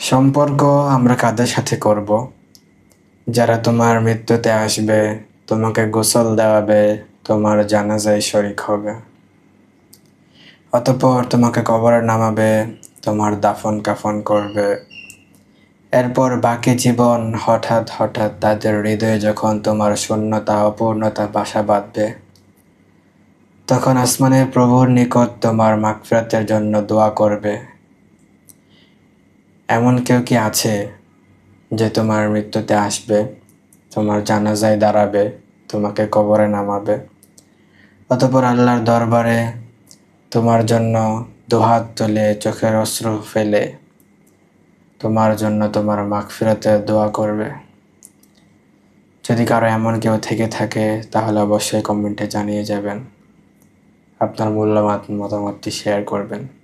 সম্পর্ক আমরা কাদের সাথে করব? যারা তোমার মৃত্যুতে আসবে, তোমাকে গোসল দেওয়াবে, তোমার জানাজায় শরিক হবে। অতঃপর তোমাকে কবরে নামাবে, তোমার দাফন কাফন করবে। এরপর বাকি জীবন হঠাৎ হঠাৎ তাদের হৃদয়ে যখন তোমার শূন্যতা অপূর্ণতা বাসা বাঁধবে, তখন আসমানের প্রভুর নিকট তোমার মাগফিরাতের জন্য দোয়া করবে। এমন কেউ কি আছে যে তোমার মৃত্যুতে আসবে, তোমার জানাজায় দাঁড়াবে, তোমাকে কবরে নামাবে, অতঃপর আল্লাহর দরবারে তোমার জন্য দুহাত তুলে চোখের অশ্রু ফেলে তোমার জন্য তোমার মাগফিরাতের দোয়া করবে? যদি কারো এমন কেউ থেকে থাকে তাহলে অবশ্যই কমেন্টে জানিয়ে যাবেন। আপনার মূল্যবান মতামতটি শেয়ার করবেন।